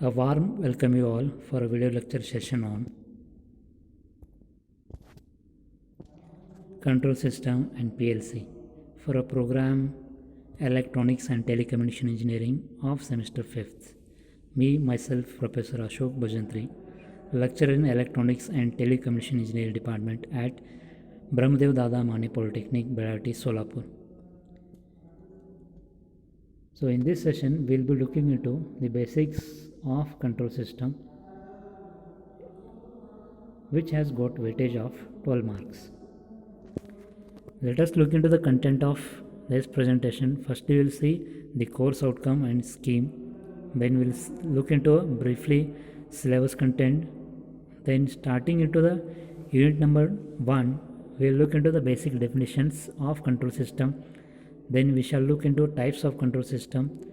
A warm welcome you all for a video lecture session on control system and PLC for a program Electronics and Telecommunication Engineering of semester 5th. Me, myself, Professor Ashok Bajantri, lecturer in Electronics and Telecommunication Engineering Department at Brahmadev Dada Mane Polytechnic, Belati, Solapur. So in this session, we'll be looking into the basics of control system, which has got weightage of 12 marks. Let us look into the content of this presentation. First we will see the course outcome and scheme. Then we'll look into briefly syllabus content. Then starting into the unit number 1, we'll look into the basic definitions of control system. Then we shall look into types of control system.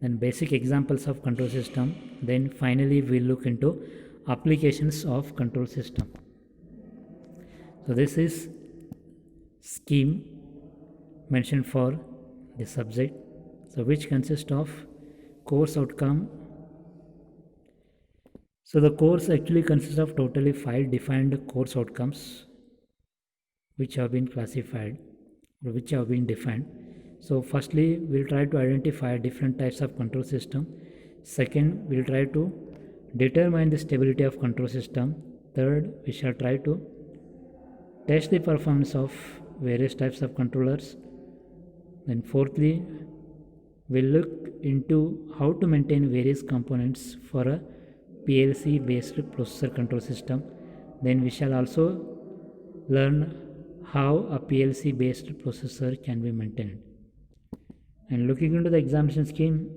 Then basic examples of control system. Then finally we'll look into applications of control system. So this is scheme mentioned for the subject, so which consists of course outcome. So the course actually consists of totally 5 defined course outcomes which have been classified or which have been defined. So firstly we'll try to identify different types of control system. Second, we'll try to determine the stability of control system. Third, we shall try to test the performance of various types of controllers. Then fourthly, we'll look into how to maintain various components for a PLC based processor control system. Then we shall also learn how a PLC based processor can be maintained. And looking into the examination scheme,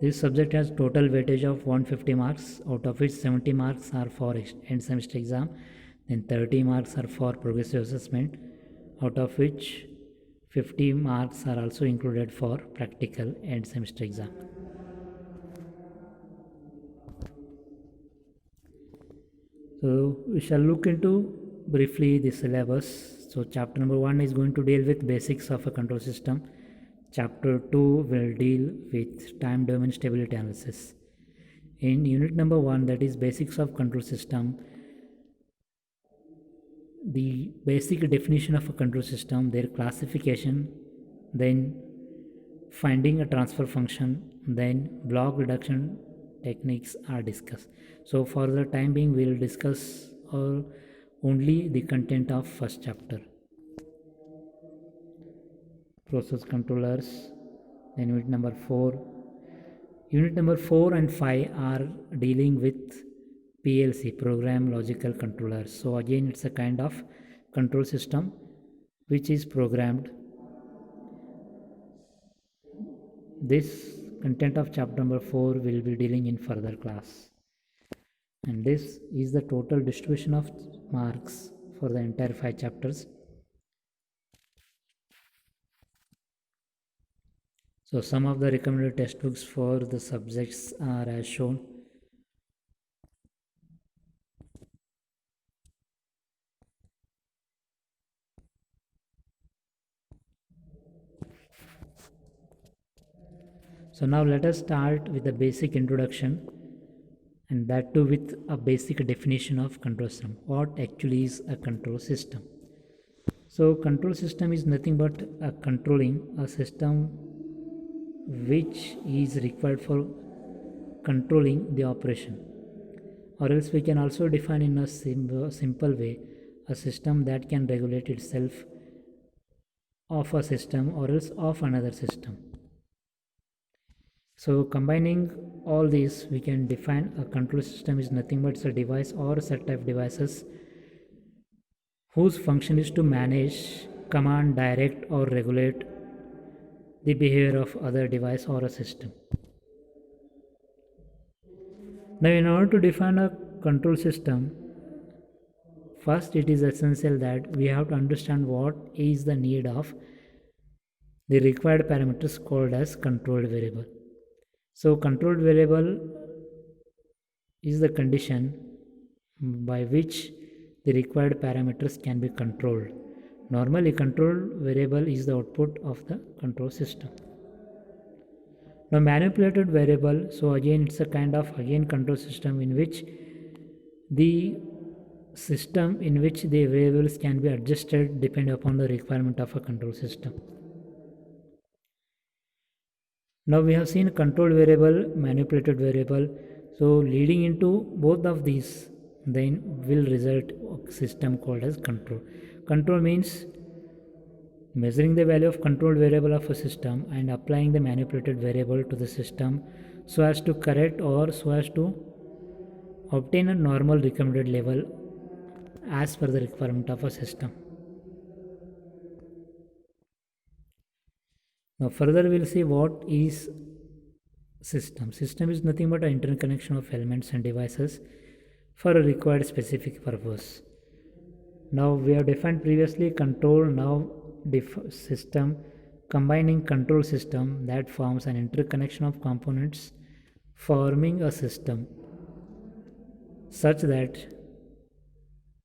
this subject has total weightage of 150 marks, out of which 70 marks are for end semester exam. Then 30 marks are for progressive assessment, out of which 50 marks are also included for practical end semester exam. So we shall look into briefly the syllabus. So chapter number 1 is going to deal with basics of a control system. Chapter 2 will deal with time domain stability analysis. In unit number 1, that is basics of control system, the basic definition of a control system, their classification, then finding a transfer function, then block reduction techniques are discussed. So for the time being we will discuss only the content of first chapter, process controllers. Then unit number 4 and 5 are dealing with PLC, program logical controllers. So again it's a kind of control system which is programmed. This content of chapter number 4 will be dealing in further class. And this is the total distribution of marks for the entire 5 chapters. So some of the recommended textbooks for the subjects are as shown. So now let us start with the basic introduction, and that too with a basic definition of control system. What actually is a control system? So control system is nothing but controlling a system which is required for controlling the operation, or else we can also define in a simple way a system that can regulate itself of a system or else of another system. So combining all these, we can define a control system is nothing but a device or a set of devices whose function is to manage, command, direct or regulate the behavior of other device or a system. Now in order to define a control system, first it is essential that we have to understand what is the need of the required parameters called as controlled variable. So controlled variable is the condition by which the required parameters can be controlled. Normally controlled variable is the output of the control system. Now manipulated variable, so again it's a kind of again control system in which the variables can be adjusted depending upon the requirement of a control system. Now we have seen controlled variable, manipulated variable. So leading into both of these then will result a system called as control. Control means measuring the value of controlled variable of a system and applying the manipulated variable to the system so as to correct or so as to obtain a normal recommended level as per the requirement of a system. Now further we'll see what is system. System is nothing but an interconnection of elements and devices for a required specific purpose. Now we have defined previously control, now system, combining control system that forms an interconnection of components forming a system such that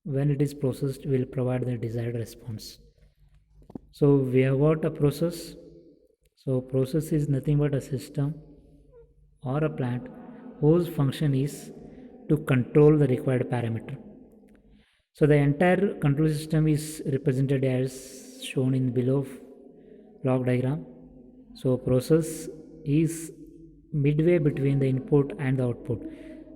when it is processed will provide the desired response. So we have got a process. So process is nothing but a system or a plant whose function is to control the required parameter. So the entire control system is represented as shown in below block diagram. So process is midway between the input and the output.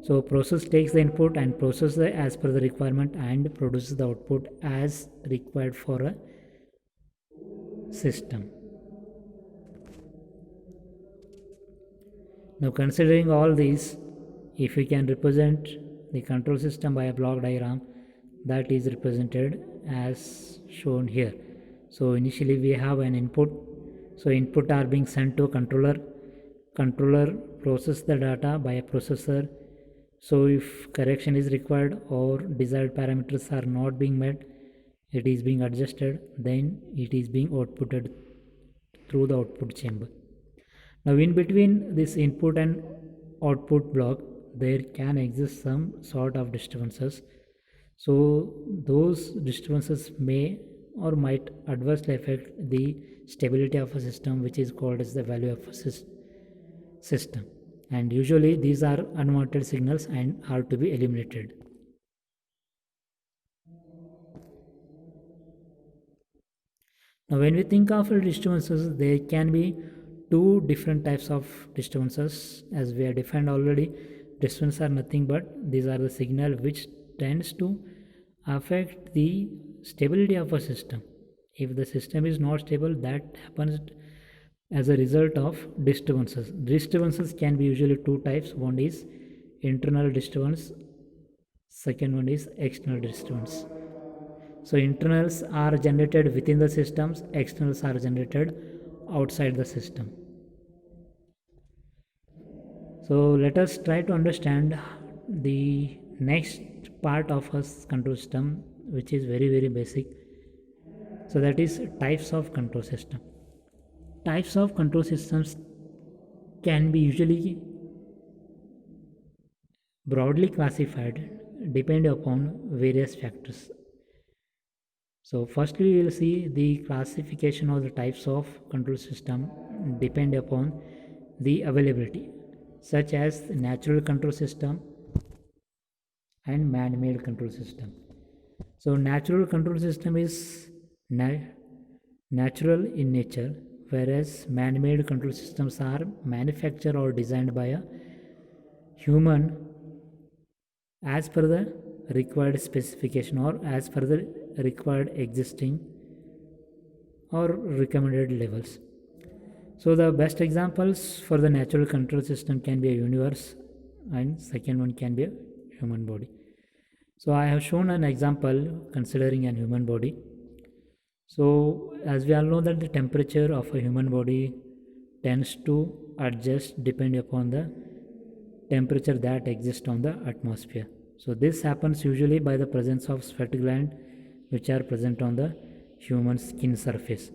So process takes the input and processes as per the requirement and produces the output as required for a system. Now considering all these, if we can represent the control system by a block diagram, that is represented as shown here. So initially we have an input. So input are being sent to a controller. Controller process the data by a processor. So if correction is required or desired parameters are not being met, it is being adjusted, then it is being outputted through the output chamber. Now in between this input and output block, there can exist some sort of disturbances. So those disturbances may or might adversely affect the stability of a system, which is called as the value of a system. And usually these are unwanted signals and are to be eliminated. Now when we think of disturbances, there can be two different types of disturbances as we have defined already. Disturbances are nothing but these are the signal which tends to affect the stability of a system. If the system is not stable, that happens as a result of disturbances. Disturbances can be usually two types. One is internal disturbance, second one is external disturbance. So internals are generated within the systems, externals are generated outside the system. So let us try to understand the next part of a control system, which is very basic. So that is types of control system. Types of control systems can be usually broadly classified depending upon various factors. So firstly we will see the classification of the types of control system depend upon the availability, such as natural control system and man-made control system. So natural control system is natural in nature, whereas man-made control systems are manufactured or designed by a human as per the required specification or as per the required existing or recommended levels. So the best examples for the natural control system can be a universe, and second one can be a human body. So I have shown an example considering a human body. So as we all know that the temperature of a human body tends to adjust depending upon the temperature that exists on the atmosphere. So this happens usually by the presence of sweat gland which are present on the human skin surface.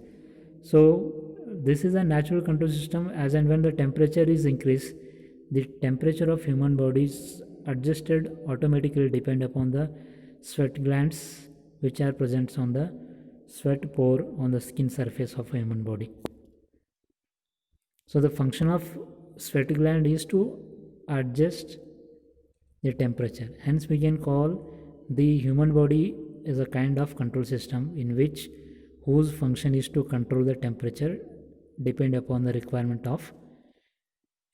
So this is a natural control system. As and when the temperature is increased, the temperature of human body is adjusted automatically depend upon the sweat glands which are present on the sweat pore on the skin surface of a human body. So the function of sweat gland is to adjust the temperature. Hence, we can call the human body as a kind of control system in which whose function is to control the temperature depend upon the requirement of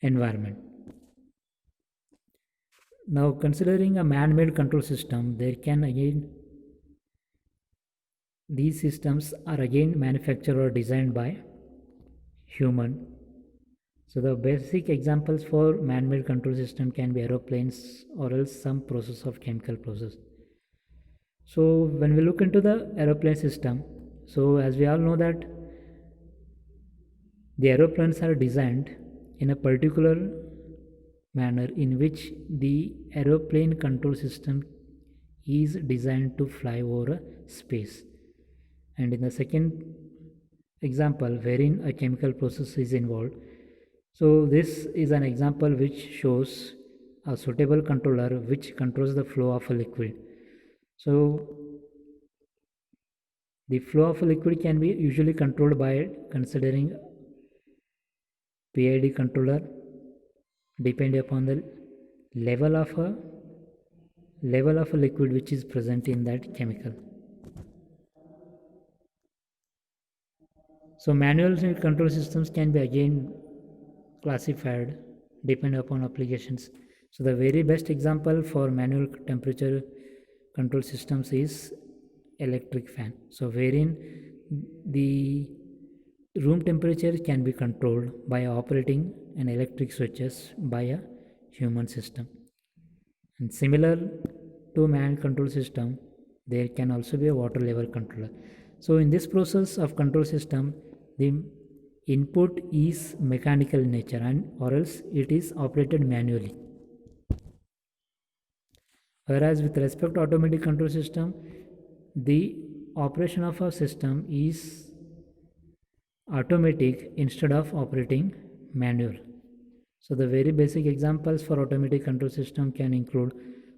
environment. Now, considering a man-made control system, these systems are again manufactured or designed by human. So the basic examples for man-made control system can be aeroplanes or else some process of chemical process. So when we look into the aeroplane system, so as we all know that the aeroplanes are designed in a particular manner in which the aeroplane control system is designed to fly over space. And in the second example, wherein a chemical process is involved, so this is an example which shows a suitable controller which controls the flow of a liquid. So the flow of a liquid can be usually controlled by considering PID controller depending upon the level of a liquid which is present in that chemical. So manual control systems can be again classified depending upon applications. So the very best example for manual temperature control systems is electric fan. So wherein the room temperature can be controlled by operating an electric switches by a human system. And similar to man control system, there can also be a water level controller. So in this process of control system, the input is mechanical in nature and or else it is operated manually. Whereas with respect to automatic control system, the operation of a system is automatic instead of operating manual. So the very basic examples for automatic control system can include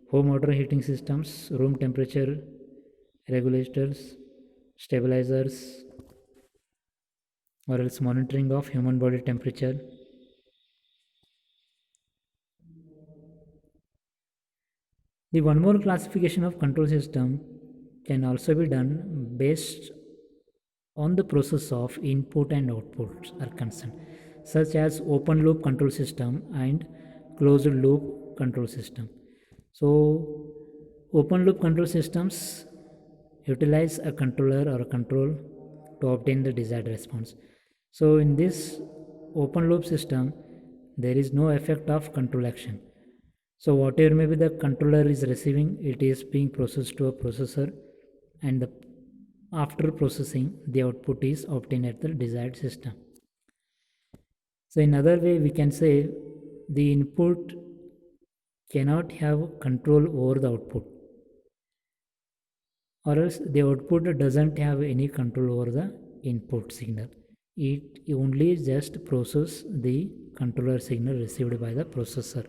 home water heating systems, room temperature regulators, stabilizers, or else monitoring of human body temperature. The one more classification of control system can also be done based on the process of input and outputs are concerned, such as open loop control system and closed loop control system. So open loop control systems utilize a controller or a control to obtain the desired response. So in this open loop system, there is no effect of control action. So whatever maybe the controller is receiving, it is being processed to a processor, and after processing, the output is obtained at the desired system. So in other way, we can say the input cannot have control over the output, or else the output doesn't have any control over the input signal. It only just process the controller signal received by the processor,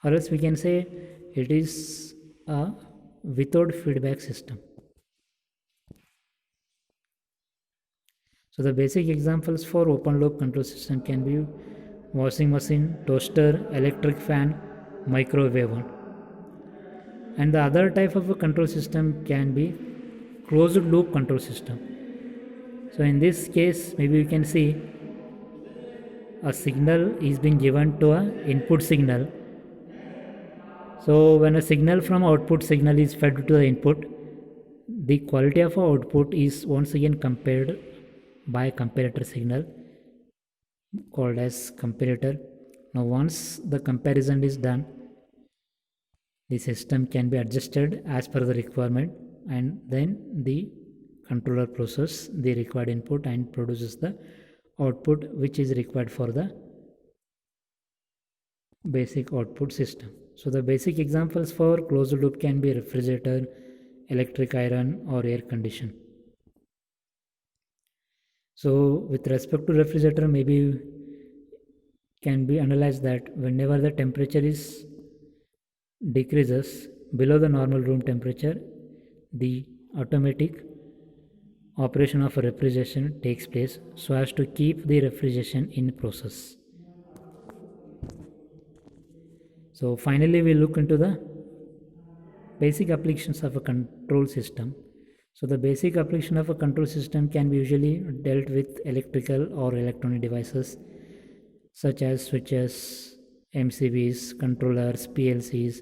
or else we can say it is a without feedback system. So the basic examples for open loop control system can be washing machine, toaster, electric fan, microwave oven. And the other type of a control system can be closed loop control system. So in this case, maybe you can see a signal is being given to an input signal. So when a signal from output signal is fed to the input, the quality of output is once again compared by a comparator signal called as comparator. Now once the comparison is done, the system can be adjusted as per the requirement, and then the controller processes the required input and produces the output which is required for the basic output system. So the basic examples for closed loop can be refrigerator, electric iron, or air condition. So with respect to refrigerator, maybe can be analyzed that whenever the temperature is decreases below the normal room temperature, the automatic operation of refrigeration takes place so as to keep the refrigeration in process. So finally we look into the basic applications of a control system. So the basic application of a control system can be usually dealt with electrical or electronic devices such as switches, MCBs, controllers, PLCs.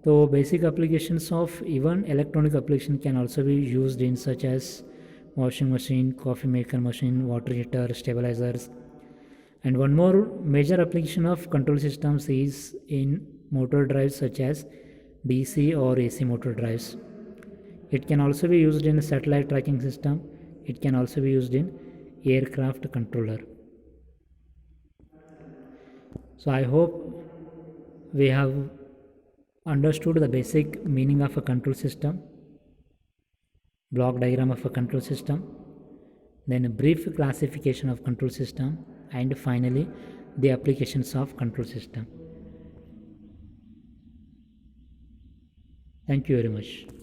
So basic applications of even electronic application can also be used in such as washing machine, coffee maker machine, water heater, stabilizers. And one more major application of control systems is in motor drives such as DC or AC motor drives. It can also be used in a satellite tracking system. It can also be used in aircraft controller. So I hope we have understood the basic meaning of a control system, block diagram of a control system, then a brief classification of control system, and finally the applications of control system. Thank you very much.